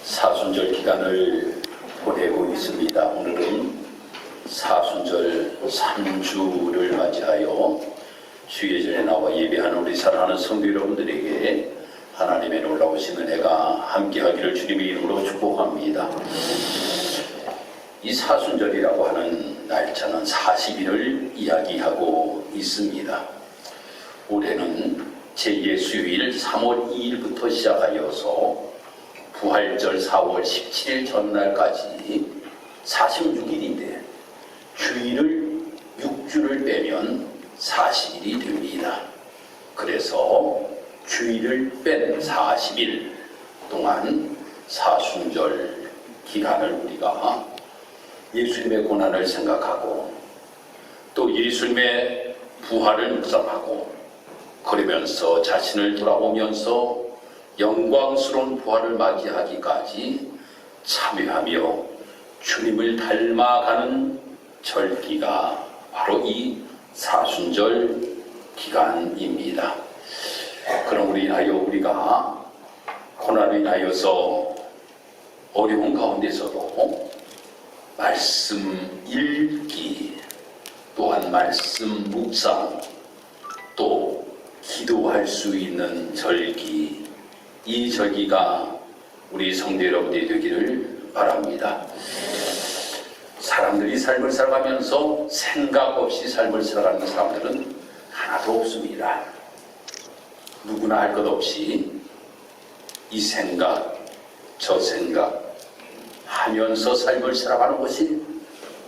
사순절 기간을 보내고 있습니다. 오늘은 사순절 3주를 맞이하여 주예전에 나와 예배하는 우리 사랑하는 성도 여러분들에게 하나님의 놀라우신 은혜가 함께하기를 주님의 이름으로 축복합니다. 이 사순절이라고 하는 날짜는 40일을 이야기하고 있습니다. 올해는 제2수요일 3월 2일부터 시작하여서 부활절 4월 17일 전날까지 46일인데 주일을 6주를 빼면 40일이 됩니다. 그래서 주일을 뺀 40일 동안 사순절 기간을 우리가 예수님의 고난을 생각하고 또 예수님의 부활을 묵상하고 그러면서 자신을 돌아보면서 영광스러운 부활을 맞이하기까지 참여하며 주님을 닮아가는 절기가 바로 이 사순절 기간입니다. 그럼 우리가 고난으로 인하여서 어려운 가운데서도 말씀 읽기, 또한 말씀 묵상, 또 기도할 수 있는 절기, 이 절기가 우리 성도 여러분들이 되기를 바랍니다. 사람들이 삶을 살아가면서 생각 없이 삶을 살아가는 사람들은 하나도 없습니다. 누구나 할 것 없이 이 생각, 저 생각 하면서 삶을 살아가는 것이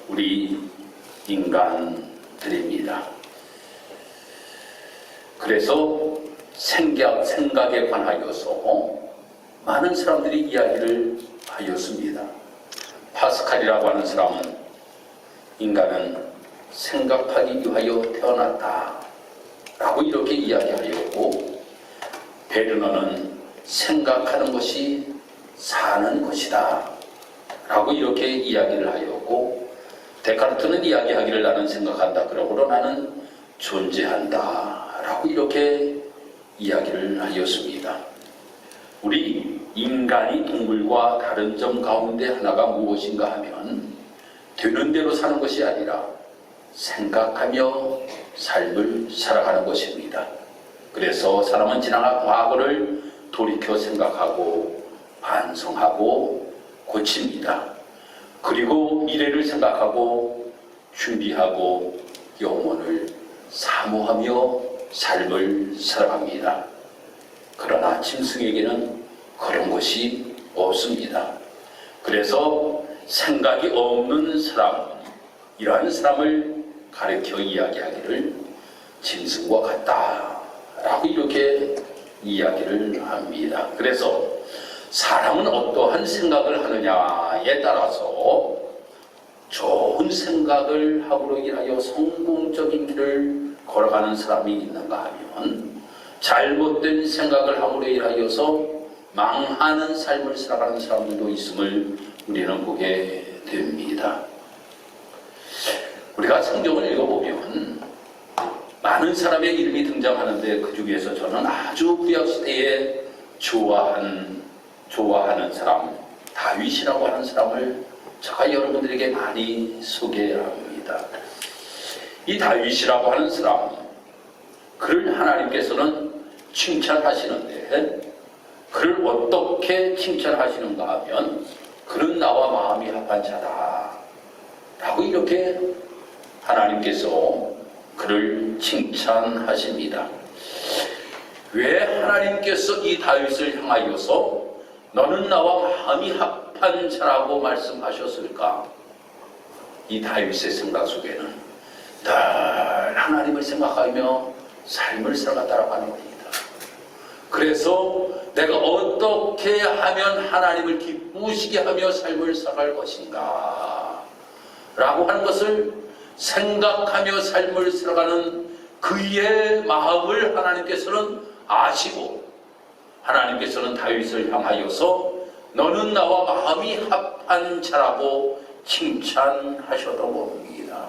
우리 인간들입니다. 그래서 생각에 관하여서 많은 사람들이 이야기를 하였습니다. 파스칼이라고 하는 사람은 인간은 생각하기 위하여 태어났다 라고 이렇게 이야기하였고, 베르너는 생각하는 것이 사는 것이다 라고 이렇게 이야기를 하였고, 데카르트는 이야기하기를 나는 생각한다 그러므로 나는 존재한다 라고 이렇게 이야기를 하였습니다. 우리 인간이 동물과 다른 점 가운데 하나가 무엇인가 하면 되는 대로 사는 것이 아니라 생각하며 삶을 살아가는 것입니다. 그래서 사람은 지나간 과거를 돌이켜 생각하고 반성하고 고칩니다. 그리고 미래를 생각하고 준비하고 영혼을 사모하며 삶을 살아갑니다. 그러나 짐승에게는 그런 것이 없습니다. 그래서 생각이 없는 사람, 이러한 사람을 가르쳐 이야기하기를 짐승과 같다 라고 이렇게 이야기를 합니다. 그래서 사람은 어떠한 생각을 하느냐에 따라서 좋은 생각을 함으로 인하여 성공적인 길을 걸어가는 사람이 있는가 하면, 잘못된 생각을 함으로 인하여서 망하는 삶을 살아가는 사람들도 있음을 우리는 보게 됩니다. 우리가 성경을 읽어보면 많은 사람의 이름이 등장하는데 그 중에서 저는 아주 구약시대에 좋아하는 사람, 다윗이라고 하는 사람을 제가 여러분들에게 많이 소개합니다. 이 다윗이라고 하는 사람, 그를 하나님께서는 칭찬하시는데 그를 어떻게 칭찬하시는가 하면 그는 나와 마음이 합한 자다 라고 이렇게 하나님께서 그를 칭찬하십니다. 왜 하나님께서 이 다윗을 향하여서 너는 나와 마음이 합한 자라고 말씀하셨을까? 이 다윗의 생각 속에는 늘 하나님을 생각하며 삶을 살아갔다고 하는 겁니다. 그래서 내가 어떻게 하면 하나님을 기쁘시게 하며 삶을 살아갈 것인가 라고 하는 것을 생각하며 삶을 살아가는 그의 마음을 하나님께서는 아시고, 하나님께서는 다윗을 향하여서 너는 나와 마음이 합한 자라고 칭찬하셨던 겁니다.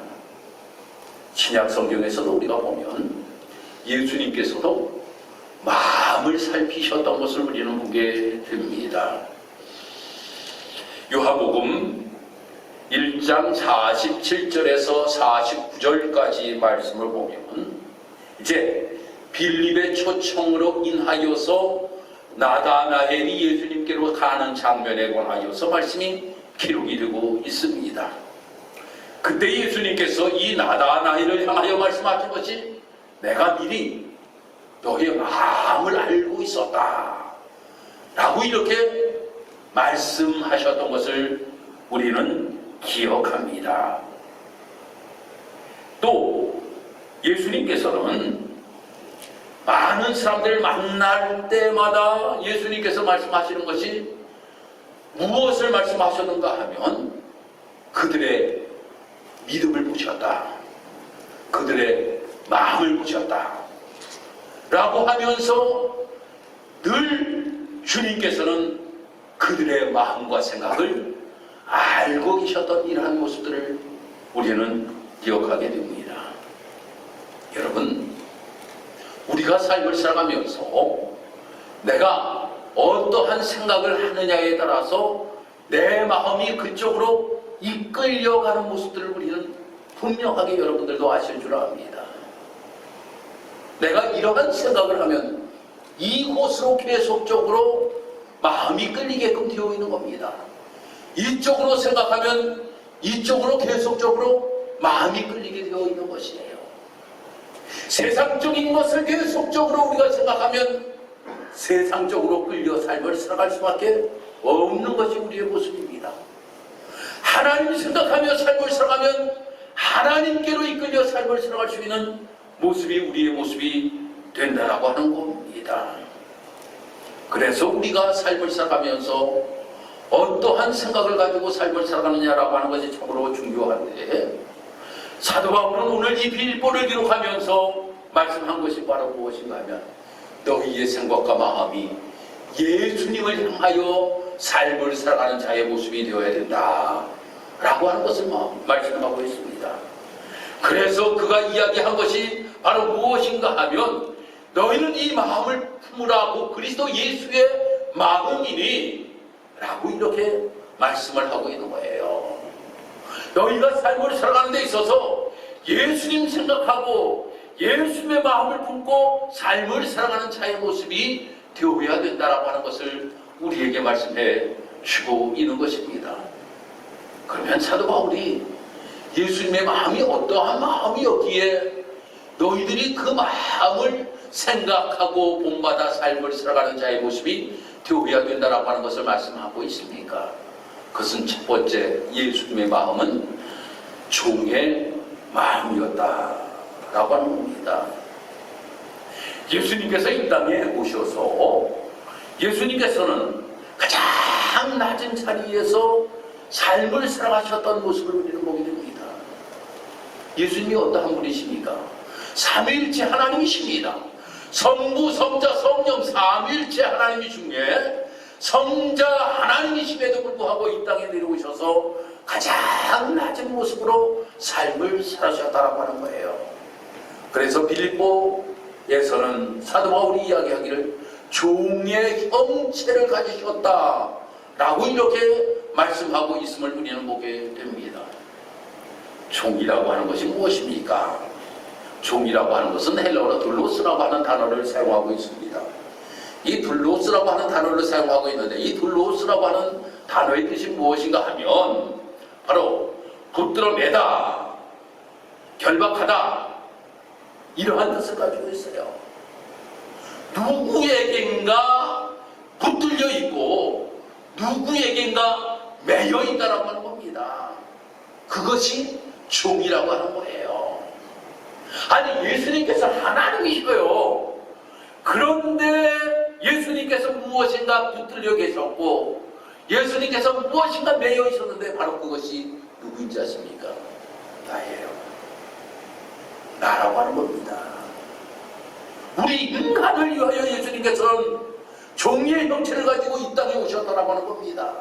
신약 성경에서도 우리가 보면 예수님께서도 마음을 살피셨던 것을 우리는 보게 됩니다. 요한복음 1장 47절에서 49절까지 말씀을 보면 이제 빌립의 초청으로 인하여서 나다나엘이 예수님께로 가는 장면에 관하여서 말씀이 기록이 되고 있습니다. 그때 예수님께서 이 나다나엘을 향하여 말씀하신 것이 내가 미리 너의 마음을 알고 있었다 라고 이렇게 말씀하셨던 것을 우리는 기억합니다. 또 예수님께서는 많은 사람들을 만날 때마다 예수님께서 말씀하시는 것이 무엇을 말씀하셨는가 하면 그들의 믿음을 보셨다, 그들의 마음을 보셨다 라고 하면서 늘 주님께서는 그들의 마음과 생각을 알고 계셨던 이러한 모습들을 우리는 기억하게 됩니다. 여러분, 우리가 삶을 살아가면서 내가 어떠한 생각을 하느냐에 따라서 내 마음이 그쪽으로 이끌려가는 모습들을 우리는 분명하게 여러분들도 아실 줄 압니다. 내가 이러한 생각을 하면 이곳으로 계속적으로 마음이 끌리게끔 되어 있는 겁니다. 이쪽으로 생각하면 이쪽으로 계속적으로 마음이 끌리게 되어 있는 것이에요. 세상적인 것을 계속적으로 우리가 생각하면 세상적으로 끌려 삶을 살아갈 수밖에 없는 것이 우리의 모습입니다. 하나님 생각하며 삶을 살아가면 하나님께로 이끌려 삶을 살아갈 수 있는 모습이 우리의 모습이 된다라고 하는 겁니다. 그래서 우리가 삶을 살아가면서 어떠한 생각을 가지고 삶을 살아가느냐라고 하는 것이 참으로 중요한데, 사도 바울은 오늘 이 빌립보를 기록하면서 말씀한 것이 바로 무엇인가 하면 너희의 생각과 마음이 예수님을 향하여 삶을 살아가는 자의 모습이 되어야 된다 라고 하는 것을 말씀하고 있습니다. 그래서 그가 이야기한 것이 바로 무엇인가 하면 너희는 이 마음을 품으라고 그리스도 예수의 마음이니 라고 이렇게 말씀을 하고 있는 거예요. 너희가 삶을 살아가는 데 있어서 예수님 생각하고 예수님의 마음을 품고 삶을 살아가는 자의 모습이 되어야 된다라고 하는 것을 우리에게 말씀해 주고 있는 것입니다. 그러면 사도 바울이 예수님의 마음이 어떠한 마음이었기에 너희들이 그 마음을 생각하고 본받아 삶을 살아가는 자의 모습이 되어야 된다라고 하는 것을 말씀하고 있습니까? 그것은 첫 번째, 예수님의 마음은 종의 마음이었다라고 하는 겁니다. 예수님께서 이 땅에 오셔서 예수님께서는 가장 낮은 자리에서 삶을 살아가셨던 모습을 우리는 보게 됩니다. 예수님이 어떠한 분이십니까? 삼위일체 하나님이십니다. 성부, 성자, 성령 삼위일체 하나님 중에 성자 하나님이심에도 불구하고 이 땅에 내려오셔서 가장 낮은 모습으로 삶을 살아셨다라고 하는 거예요. 그래서 빌립보에서는 사도 바울이 이야기하기를 종의 형체를 가지셨다라고 이렇게 말씀하고 있음을 우리는 보게 됩니다. 종이라고 하는 것이 무엇입니까? 종이라고 하는 것은 헬라어로 둘로스라고 하는 단어를 사용하고 있습니다. 이 둘로스라고 하는 단어를 사용하고 있는데, 이 둘로스라고 하는 단어의 뜻이 무엇인가 하면 바로 붙들어 매다, 결박하다, 이러한 뜻을 가지고 있어요. 누구에겐가 붙들려 있고 누구에겐가 매여 있다라고 하는 겁니다. 그것이 종이라고 하는 거예요. 아니, 예수님께서 하나님이시고요. 그런데 예수님께서 무엇인가 붙들려 계셨고 예수님께서 무엇인가 매여 있었는데 바로 그것이 누구인지 아십니까? 나예요. 나라고 하는 겁니다. 우리 인간을 위하여 예수님께서는 종의 형체를 가지고 이 땅에 오셨다라고 하는 겁니다.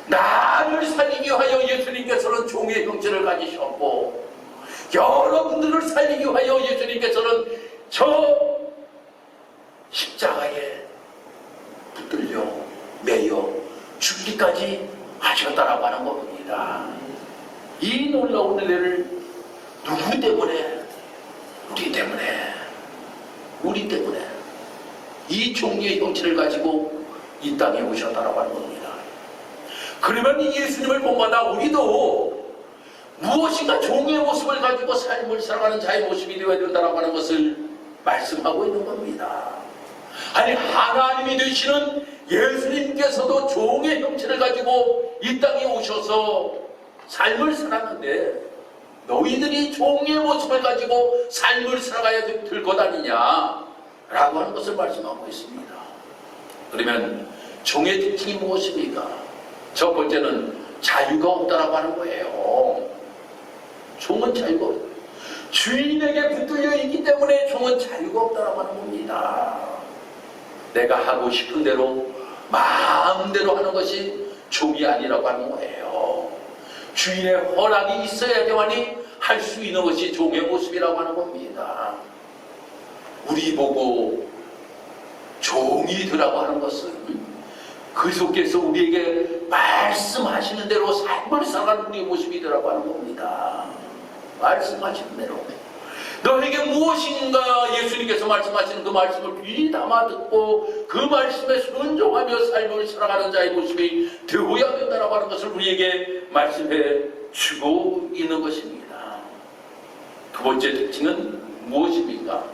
나를 살리기 위하여 예수님께서는 종의 형체를 가지셨고 여러분들을 살리기 위하여 예수님께서는 저 십자가에 붙들려 매여 주기까지 하셨다라고 하는 겁니다. 이 놀라운 은혜를 누구 때문에? 우리 때문에 이 종류의 형체를 가지고 이 땅에 오셨다라고 하는 겁니다. 그러면 이 예수님을 본받아 우리도 무엇인가 종의 모습을 가지고 삶을 살아가는 자의 모습이 되어야 된다라고 하는 것을 말씀하고 있는 겁니다. 아니, 하나님이 되시는 예수님께서도 종의 형체를 가지고 이 땅에 오셔서 삶을 살았는데 너희들이 종의 모습을 가지고 삶을 살아가야 될 것 아니냐 라고 하는 것을 말씀하고 있습니다. 그러면 종의 특징이 무엇입니까? 첫 번째는 자유가 없다라고 하는 거예요. 종은 자유가 없다. 주인에게 붙들려 있기 때문에 종은 자유가 없다라고 하는 겁니다. 내가 하고 싶은 대로 마음대로 하는 것이 종이 아니라고 하는 거예요. 주인의 허락이 있어야지만이 할 수 있는 것이 종의 모습이라고 하는 겁니다. 우리 보고 종이 되라고 하는 것은 그리스도께서 우리에게 말씀하시는 대로 삶을 살아가는 우리의 모습이 되라고 하는 겁니다. 말씀하시는 대로 너에게 무엇인가 예수님께서 말씀하시는 그 말씀을 귀 담아 듣고 그 말씀에 순종하며 삶을 살아가는 자의 모습이 되어야 된다고 하는 것을 우리에게 말씀해 주고 있는 것입니다. 두 번째 특징은 무엇입니까?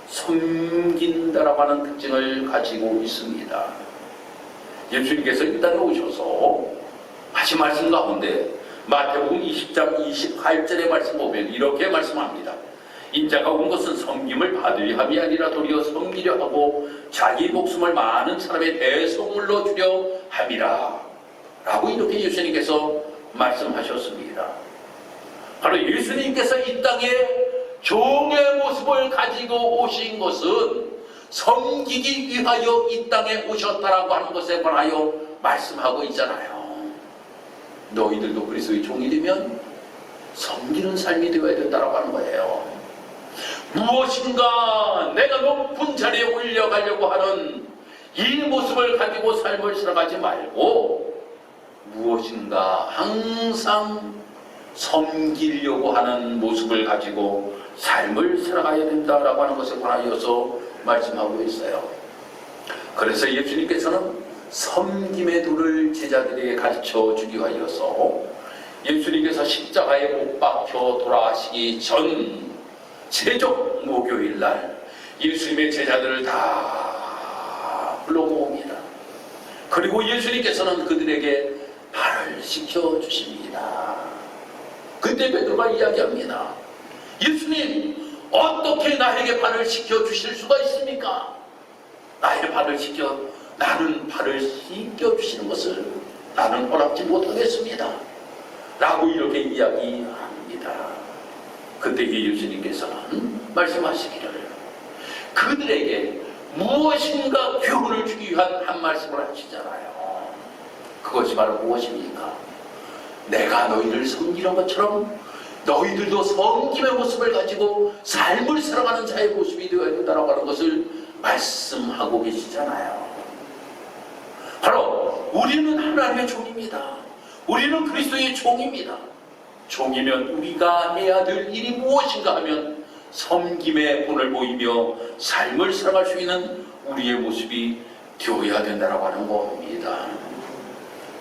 섬긴다라고 하는 특징을 가지고 있습니다. 예수님께서 이 땅에 오셔서 하신 말씀 가운데 마태복음 20장 28절의 말씀 보면 이렇게 말씀합니다. 인자가 온 것은 섬김을 받으려 함이 아니라 도리어 섬기려 하고 자기 목숨을 많은 사람의 대속물로 주려 함이라 라고 이렇게 예수님께서 말씀하셨습니다. 바로 예수님께서 이 땅에 종의 모습을 가지고 오신 것은 섬기기 위하여 이 땅에 오셨다라고 하는 것에 관하여 말씀하고 있잖아요. 너희들도 그리스도의 종이 되면 섬기는 삶이 되어야 된다라고 하는 거예요. 무엇인가 내가 높은 자리에 올려가려고 하는 이 모습을 가지고 삶을 살아가지 말고 무엇인가 항상 섬기려고 하는 모습을 가지고 삶을 살아가야 된다라고 하는 것에 관하여서 말씀하고 있어요. 그래서 예수님께서는 섬김의 도를 제자들에게 가르쳐 주기 위하여서 예수님께서 십자가에 못 박혀 돌아가시기 전 세족 목요일 날 예수님의 제자들을 다 불러모읍니다. 그리고 예수님께서는 그들에게 발을 씻겨 주십니다. 그때 베드로가 이야기합니다. 예수님, 어떻게 나에게 발을 씻겨 주실 수가 있습니까? 나는 발을 씻겨 주시는 것을 나는 허락지 못하겠습니다. 라고 이렇게 이야기합니다. 그때 예수님께서는 말씀하시기를 그들에게 무엇인가 교훈을 주기 위한 한 말씀을 하시잖아요. 그것이 바로 무엇입니까? 내가 너희를 섬기는 것처럼 너희들도 섬김의 모습을 가지고 삶을 살아가는 자의 모습이 되어야 된다고 하는 것을 말씀하고 계시잖아요. 바로 우리는 하나님의 종입니다. 우리는 그리스도의 종입니다. 종이면 우리가 해야 될 일이 무엇인가 하면 섬김의 본을 보이며 삶을 살아갈 수 있는 우리의 모습이 되어야 된다고 하는 겁니다.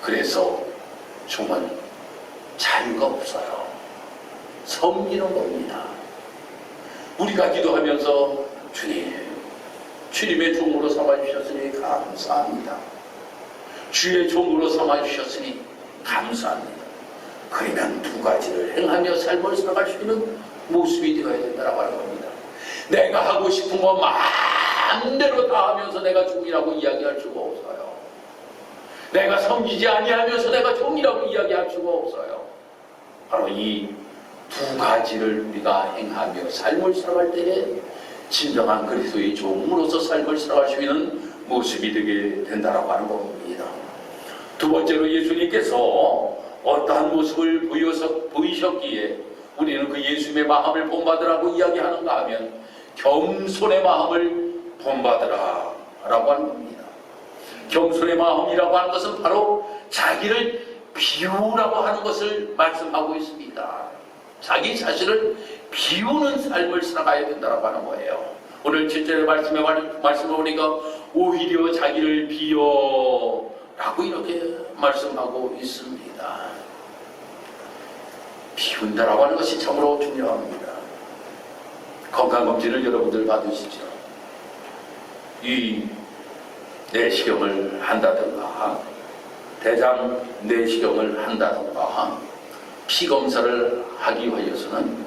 그래서 종은 자유가 없어요. 섬기는 겁니다. 우리가 기도하면서 주님의 종으로 삼아주셨으니 감사합니다. 주의 종으로 삼아주셨으니 감사합니다. 그러면 두 가지를 행하며 삶을 살아갈 수 있는 모습이 되어야 된다고 하는 겁니다. 내가 하고 싶은 거 마음대로 다 하면서 내가 종이라고 이야기할 수가 없어요. 내가 섬기지 아니하면서 내가 종이라고 이야기할 수가 없어요. 바로 이 두 가지를 우리가 행하며 삶을 살아갈 때에 진정한 그리스도의 종으로서 삶을 살아갈 수 있는 모습이 되게 된다고 하는 겁니다. 두 번째로 예수님께서 어떠한 모습을 보이셨기에 우리는 그 예수님의 마음을 본받으라고 이야기하는가 하면 겸손의 마음을 본받으라 라고 하는 겁니다. 경솔의 마음이라고 하는 것은 바로 자기를 비우라고 하는 것을 말씀하고 있습니다. 자기 자신을 비우는 삶을 살아가야 된다고 하는 거예요. 오늘 7절의 말씀을 보니까 오히려 자기를 비워 라고 이렇게 말씀하고 있습니다. 비운다라고 하는 것이 참으로 중요합니다. 건강검진을 여러분들 받으시죠. 이 내시경을 한다든가 대장 내시경을 한다든가 피검사를 하기 위해서는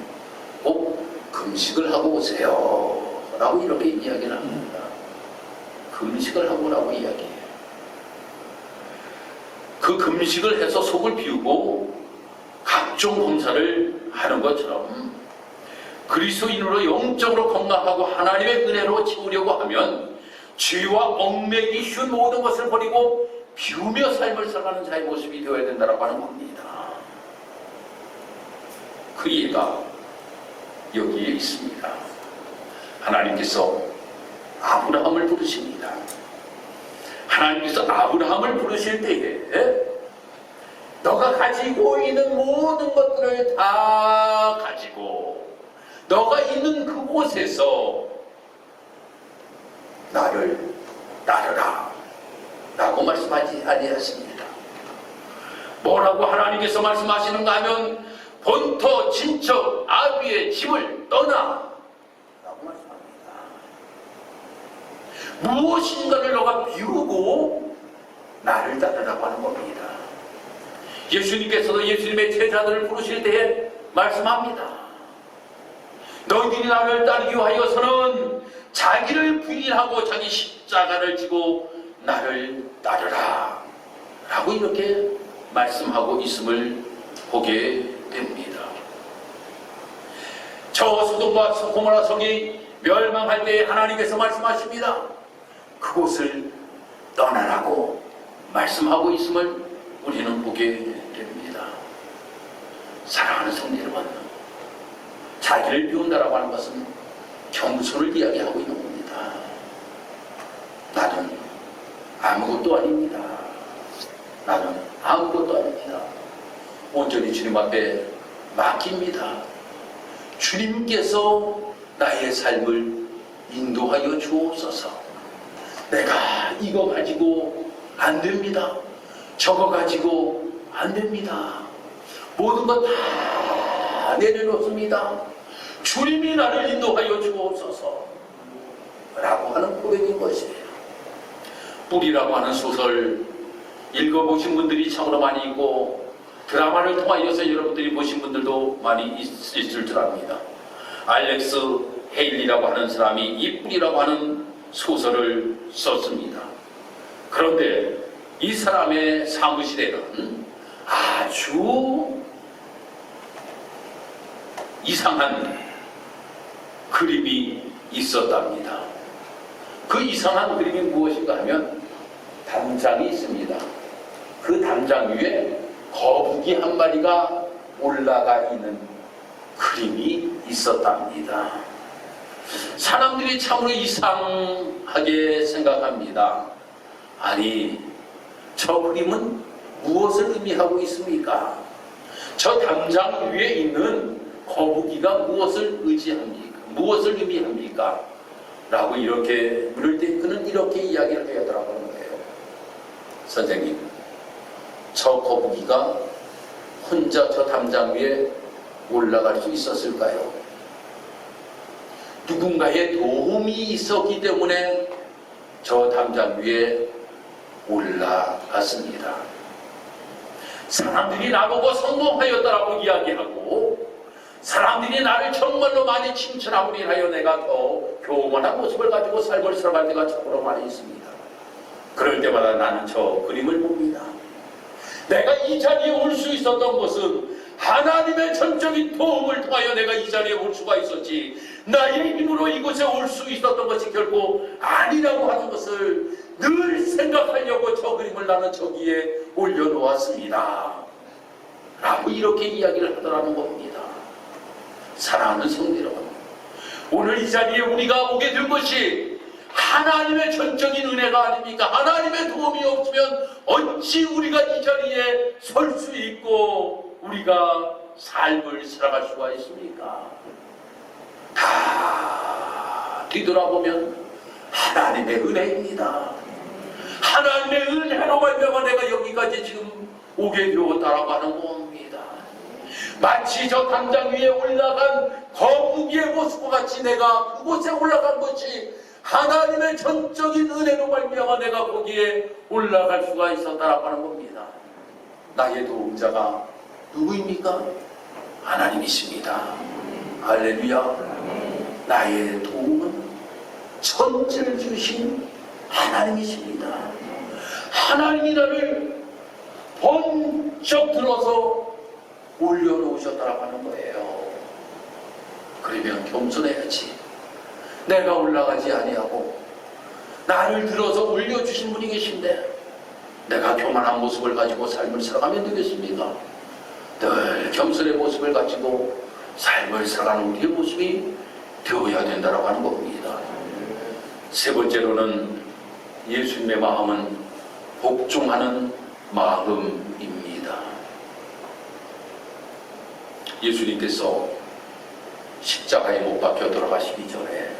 꼭 금식을 하고 오세요 라고 이렇게 이야기를 합니다. 금식을 하고 라고 이야기해요. 그 금식을 해서 속을 비우고 각종 검사를 하는 것처럼 그리스도인으로 영적으로 건강하고 하나님의 은혜로 채우려고 하면 죄와 얽매기 쉬운 모든 것을 버리고 비우며 삶을 살아가는 자의 모습이 되어야 된다고 하는 겁니다. 그 이해가 여기에 있습니다. 하나님께서 아브라함을 부르십니다. 하나님께서 아브라함을 부르실 때에 너가 가지고 있는 모든 것들을 다 가지고 너가 있는 그곳에서 나를 따르라 라고 말씀하지 아니하십니다. 뭐라고 하나님께서 말씀하시는가 하면 본토 친척 아비의 집을 떠나 라고 말씀합니다. 무엇인가를 너가 비우고 나를 따르라고 하는 겁니다. 예수님께서도 예수님의 제자들을 부르실 때에 말씀합니다. 너희들이 나를 따르기 위하여서는 자기를 부인하고 자기 십자가를 지고 나를 따르라 라고 이렇게 말씀하고 있음을 보게 됩니다. 저 소돔과 고모라 성이 멸망할 때 하나님께서 말씀하십니다. 그곳을 떠나라고 말씀하고 있음을 우리는 보게 됩니다. 사랑하는 성도 여러분, 자기를 비운다라고 하는 것은 겸손을 이야기하고 있는 겁니다. 나는 아무것도 아닙니다. 나는 아무것도 아닙니다. 온전히 주님 앞에 맡깁니다. 주님께서 나의 삶을 인도하여 주옵소서. 내가 이거 가지고 안 됩니다. 저거 가지고 안 됩니다. 모든 것 다 내려놓습니다. 주님이 나를 인도하여 주옵소서 라고 하는 고백인 것이에요. 뿌리라고 하는 소설 읽어보신 분들이 참으로 많이 있고 드라마를 통하여서 여러분들이 보신 분들도 많이 있을 줄 압니다. 알렉스 헤일리라고 하는 사람이 이 뿌리라고 하는 소설을 썼습니다. 그런데 이 사람의 사무실에는 아주 이상한 그림이 있었답니다. 그 이상한 그림이 무엇인가 하면 담장이 있습니다. 그 담장 위에 거북이 한 마리가 올라가 있는 그림이 있었답니다. 사람들이 참으로 이상하게 생각합니다. 아니, 저 그림은 무엇을 의미하고 있습니까? 저 담장 위에 있는 거북이가 무엇을 의지합니까? 무엇을 의미합니까? 라고 이렇게 물을 때 그는 이렇게 이야기를 해야 하더라고요. 선생님, 저 거북이가 혼자 저 담장 위에 올라갈 수 있었을까요? 누군가의 도움이 있었기 때문에 저 담장 위에 올라갔습니다. 사람들이 나보고 성공하였다라고 이야기하고 사람들이 나를 정말로 많이 칭찬하고 인하여 내가 더 교만한 모습을 가지고 삶을 살아갈 때가 참으로 많이 있습니다. 그럴 때마다 나는 저 그림을 봅니다. 내가 이 자리에 올 수 있었던 것은 하나님의 전적인 도움을 통하여 내가 이 자리에 올 수가 있었지, 나의 힘으로 이곳에 올 수 있었던 것이 결코 아니라고 하는 것을 늘 생각하려고 저 그림을 나는 저기에 올려놓았습니다 라고 이렇게 이야기를 하더라는 겁니다. 사랑하는 성도 여러분, 오늘 이 자리에 우리가 오게 된 것이 하나님의 전적인 은혜가 아닙니까? 하나님의 도움이 없으면 어찌 우리가 이 자리에 설 수 있고 우리가 삶을 살아갈 수가 있습니까? 다 뒤돌아보면 하나님의 은혜입니다. 하나님의 은혜로 말미암아 내가 여기까지 지금 오게 되었다라고 하는 겁니다. 마치 저 담장 위에 올라간 거북이의 모습과 같이 내가 그곳에 올라간 것이 하나님의 전적인 은혜로 말미암아 내가 거기에 올라갈 수가 있었다라고 하는 겁니다. 나의 도움자가 누구입니까? 하나님이십니다. 할렐루야. 나의 도움은 천지를 주신 하나님이십니다. 하나님이 나를 번쩍 들어서 올려놓으셨다라고 하는 거예요. 그러면 겸손해야지. 내가 올라가지 아니하고 나를 들어서 올려주신 분이 계신데 내가 교만한 모습을 가지고 삶을 살아가면 되겠습니까? 늘 겸손의 모습을 가지고 삶을 살아가는 우리의 모습이 되어야 된다고 하는 겁니다. 세 번째로는 예수님의 마음은 복종하는 마음입니다. 예수님께서 십자가에 못 박혀 돌아가시기 전에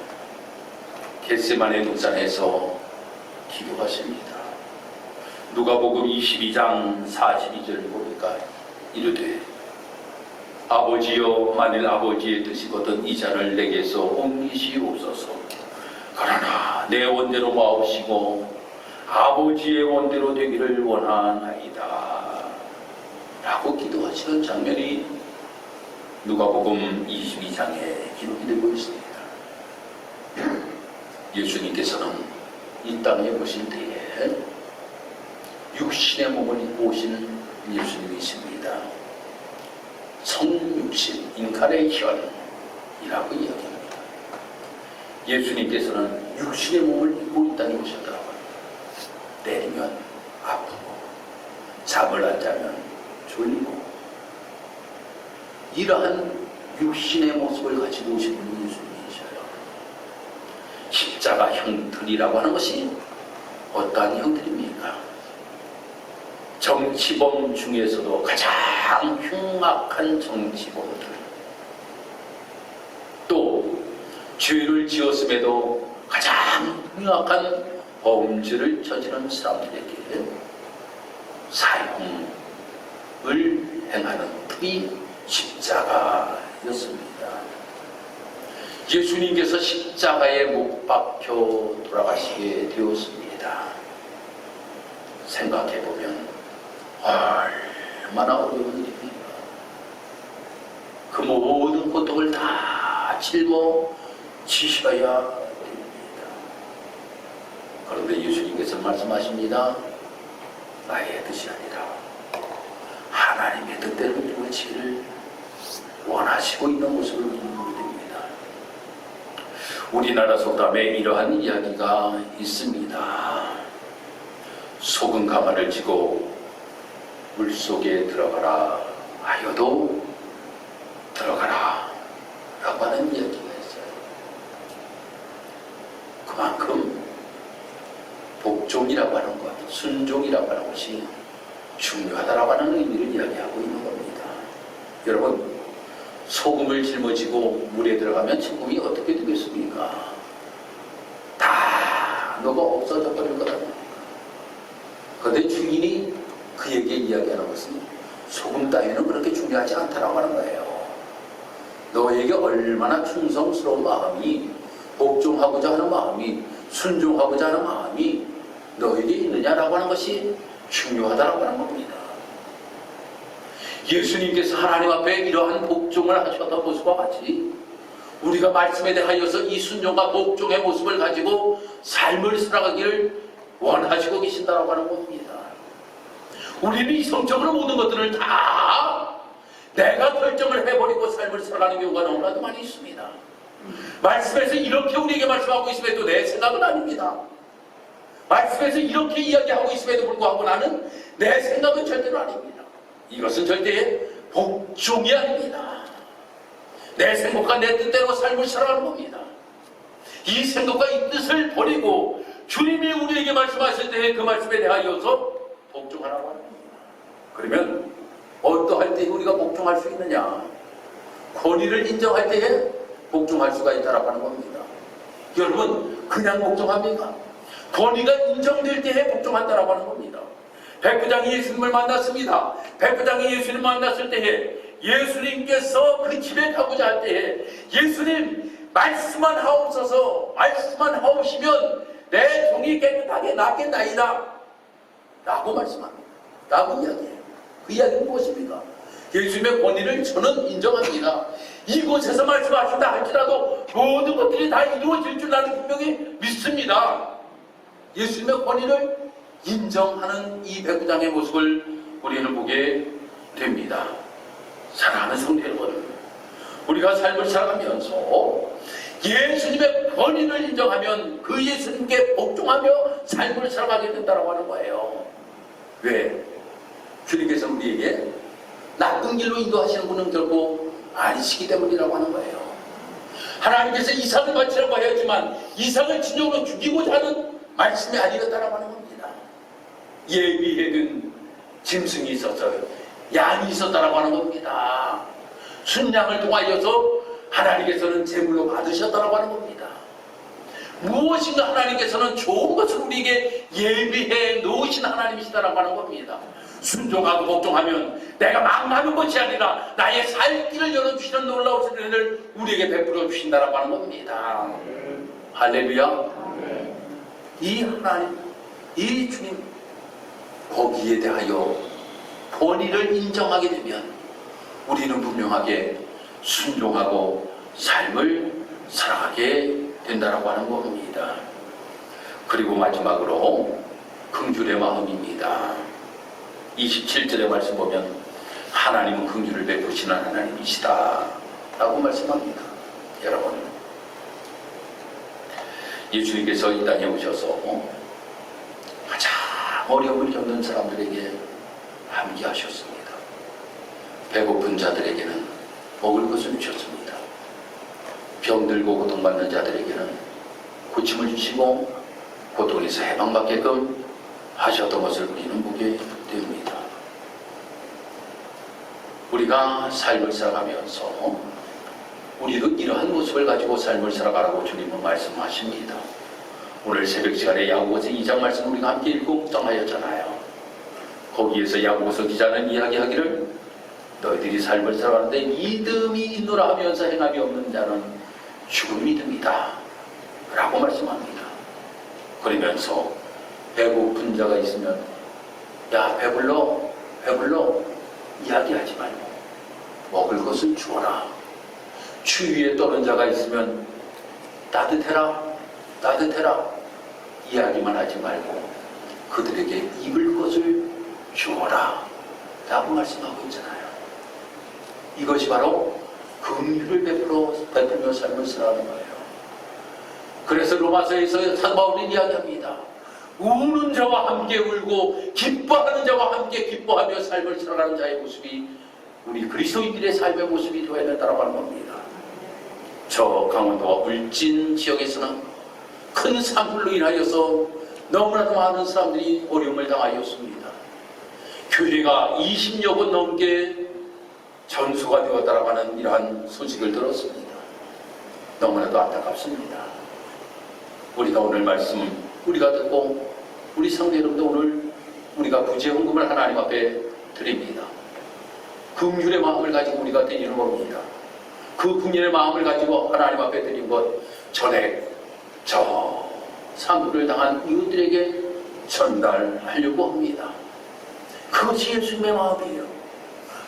겟세마네 동산에서 기도하십니다. 누가복음 22장 42절 보니까 이르되 아버지여 만일 아버지의 뜻이거든 이 잔을 내게서 옮기시옵소서. 그러나 내 원대로 마옵시고 아버지의 원대로 되기를 원하나이다 라고 기도하시는 장면이 누가복음 22장에 기록이 되고 있습니다. 예수님께서는 이 땅에 오실 때에 육신의 몸을 입고 오신 예수님이십니다. 성육신, 인카레이션이라고 이야기합니다. 예수님께서는 육신의 몸을 입고 이 땅에 오셨다고 합니다. 때리면 아프고 잠을 안 자면 졸리고 이러한 육신의 모습을 가지고 오신 분이 예수님이셔요. 십자가 형틀이라고 하는 것이 어떠한 형틀입니까? 정치범 중에서도 가장 흉악한 정치범들, 또 죄를 지었음에도 가장 흉악한 범죄를 저지른 사람들에게 사형을 행하는 틀이 십자가였습니다. 예수님께서 십자가에 못 박혀 돌아가시게 되었습니다. 생각해보면 얼마나 어려운 일입니까? 그 모든 고통을 다 짊어지셔야 됩니다. 그런데 예수님께서 말씀하십니다. 나의 뜻이 아니라 하나님의 뜻대로 이루어지기를 원하시고 있는 모습을 보게 됩니다. 우리나라 속담에 이러한 이야기가 있습니다. 소금 가마를 쥐고 물속에 들어가라 하여도 들어가라 라고 하는 이야기가 있어요. 그만큼 복종이라고 하는 것, 순종이라고 하는 것이 중요하다라고 하는 의미를 이야기하고 있는 겁니다. 여러분, 소금을 짊어지고 물에 들어가면 소금이 어떻게 되겠습니까? 다 녹아 없어져 버릴 것 아닙니까? 그런데 주인이 그에게 이야기하는 것은 소금 따위는 그렇게 중요하지 않다라고 하는 거예요. 너에게 얼마나 충성스러운 마음이, 복종하고자 하는 마음이, 순종하고자 하는 마음이 너에게 있느냐라고 하는 것이 중요하다라고 하는 겁니다. 예수님께서 하나님 앞에 이러한 복종을 하셨던 모습과 같이 우리가 말씀에 대하여서 이 순종과 복종의 모습을 가지고 삶을 살아가기를 원하시고 계신다라고 하는 겁니다. 우리는 이성적으로 모든 것들을 다 내가 결정을 해버리고 삶을 살아가는 경우가 너무나도 많이 있습니다. 말씀에서 이렇게 우리에게 말씀하고 있음에도 내 생각은 아닙니다. 말씀에서 이렇게 이야기하고 있음에도 불구하고 나는 내 생각은 절대로 아닙니다. 이것은 절대 복종이 아닙니다. 내 생각과 내 뜻대로 삶을 살아가는 겁니다. 이 생각과 이 뜻을 버리고 주님이 우리에게 말씀하실 때 그 말씀에 대하여서 복종하라고 합니다. 그러면 어떠할 때 우리가 복종할 수 있느냐? 권위를 인정할 때에 복종할 수가 있다라고 하는 겁니다. 여러분, 그냥 복종합니까? 권위가 인정될 때에 복종한다라고 하는 겁니다. 백부장이 예수님을 만났습니다. 백부장이 예수님을 만났을 때에 예수님께서 그 집에 가고자 할 때에 예수님 말씀만 하옵소서, 말씀만 하오시면 내 종이 깨끗하게 낫겠나이다 라고 말씀합니다. 라고 이야기해요. 그 이야기는 무엇입니까? 예수님의 권위를 저는 인정합니다. 이곳에서 말씀하신다 할지라도 모든 것들이 다 이루어질 줄 나는 분명히 믿습니다. 예수님의 권위를 인정하는 이 백부장의 모습을 우리는 보게 됩니다. 사랑하는 성도 여러분, 우리가 삶을 살아가면서 예수님의 권위를 인정하면 그 예수님께 복종하며 삶을 살아가게 된다고 하는 거예요. 왜? 주님께서 우리에게 나쁜 길로 인도하시는 분은 결코 아니시기 때문이라고 하는 거예요. 하나님께서 이삭을 바치라고 하였지만 이삭을 진정으로 죽이고자 하는 말씀이 아니었다라고 하는 겁니다. 예비해둔 짐승이 있었어요. 양이 있었다라고 하는 겁니다. 순양을 통하여서 하나님께서는 제물로 받으셨다라고 하는 겁니다. 무엇인가 하나님께서는 좋은 것을 우리에게 예비해 놓으신 하나님이시다라고 하는 겁니다. 순종하고 복종하면 내가 망하는 것이 아니라 나의 살 길을 열어주시는 놀라우신 은혜를 우리에게 베풀어 주신다라고 하는 겁니다. 할렐루야. 이 하나님, 이 주님, 거기에 대하여 본의를 인정하게 되면 우리는 분명하게 순종하고 삶을 살아가게 된다라고 하는 겁니다. 그리고 마지막으로 긍휼의 마음입니다. 27절의 말씀 보면 하나님은 긍휼을 베푸시는 하나님이시다 라고 말씀합니다. 여러분, 예수님께서 이 땅에 오셔서 가장 어려움을 겪는 사람들에게 함께 하셨습니다. 배고픈 자들에게는 먹을 것을 주셨습니다. 병들고 고통받는 자들에게는 고침을 주시고 고통에서 해방받게끔 하셨던 것을 우리는 보게 됩니다. 우리가 삶을 살아가면서 우리도 이러한 모습을 가지고 삶을 살아가라고 주님은 말씀하십니다. 오늘 새벽 시간에 야고보서 2장 말씀 우리가 함께 읽고 묵상하였잖아요. 거기에서 야고보서 기자는 이야기하기를 너희들이 삶을 살아가는데 믿음이 있노라 하면서 행함이 없는 자는 죽은 믿음이다 라고 말씀합니다. 그러면서 배고픈 자가 있으면 야 배불러 이야기하지 말고 먹을 것을 주어라. 추위에 떠는 자가 있으면 따뜻해라 이야기만 하지 말고 그들에게 입을 것을 주어라 라고 말씀하고 있잖아요. 이것이 바로 긍휼을 베풀며 삶을 살아가는 거예요. 그래서 로마서에서 사도 바울이 이야기합니다. 우는 자와 함께 울고 기뻐하는 자와 함께 기뻐하며 삶을 살아가는 자의 모습이 우리 그리스도인들의 삶의 모습이 되어야 된다고 하는 겁니다. 저 강원도와 울진 지역에서는 큰 산불로 인하여서 너무나도 많은 사람들이 어려움을 당하였습니다. 교회가 20여 번 넘게 전수가 되었다고 하는 이러한 소식을 들었습니다. 너무나도 안타깝습니다. 우리가 오늘 말씀 우리가 듣고 우리 성도 여러분도 오늘 우리가 구제 헌금을 하나님 앞에 드립니다. 긍휼의 마음을 가지고 우리가 드리는 겁니다. 그 긍휼의 마음을 가지고 하나님 앞에 드린 것 전에 저 산불을 당한 이웃들에게 전달하려고 합니다. 그것이 예수님의 마음이에요.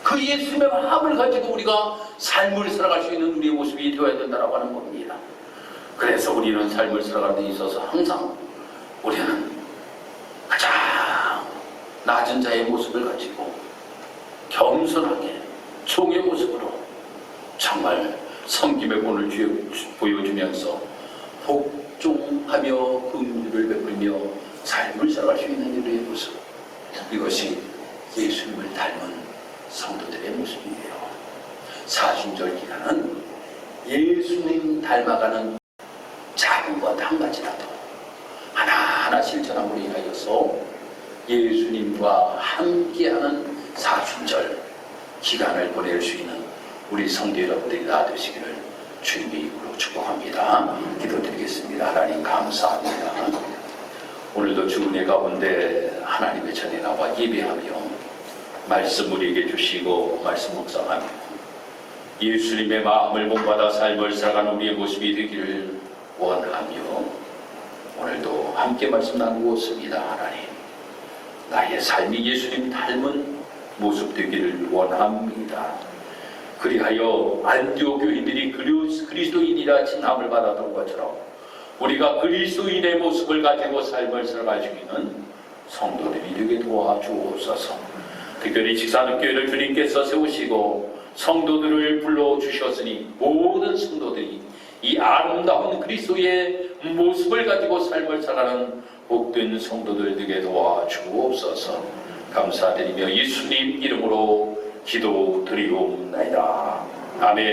그 예수님의 마음을 가지고 우리가 삶을 살아갈 수 있는 우리의 모습이 되어야 된다고 하는 겁니다. 그래서 우리는 삶을 살아가는 데 있어서 항상 우리는 가장 낮은 자의 모습을 가지고 겸손하게 종의 모습으로 정말 섬김의 본을 보여주면서 복종하며 긍휼을 베풀며 삶을 살아갈 수 있는 우리의 모습, 이것이 예수님을 닮은 성도들의 모습이에요. 사순절 기간은 예수님 닮아가는 작은 것 한 가지라도 하나하나 실천함으로 인하여서 예수님과 함께하는 사순절 기간을 보낼 수 있는 우리 성도 여러분들이 다 되시기를 주님의 이름으로 축복합니다. 기도드리겠습니다. 하나님 감사합니다. 오늘도 주 은혜 가운데 하나님의 전에 나와 예배하며 말씀 우리에게 주시고 말씀 묵상하며 예수님의 마음을 본받아 삶을 살아가는 우리의 모습이 되기를 원하며 오늘도 함께 말씀 나누었습니다. 하나님, 나의 삶이 예수님 닮은 모습 되기를 원합니다. 그리하여 안디옥 교인들이 그리스도인이라 칭함을 받았던 것처럼 우리가 그리스도인의 모습을 가지고 삶을 살아갈 수 있는 성도들이 되게 도와주옵소서. 특별히 직산교회를 주님께서 세우시고 성도들을 불러주셨으니 모든 성도들이 이 아름다운 그리스도의 모습을 가지고 삶을 살아가는 복된 성도들 되게 도와주옵소서. 감사드리며 예수님 이름으로 기도드리옵나이다. 아멘.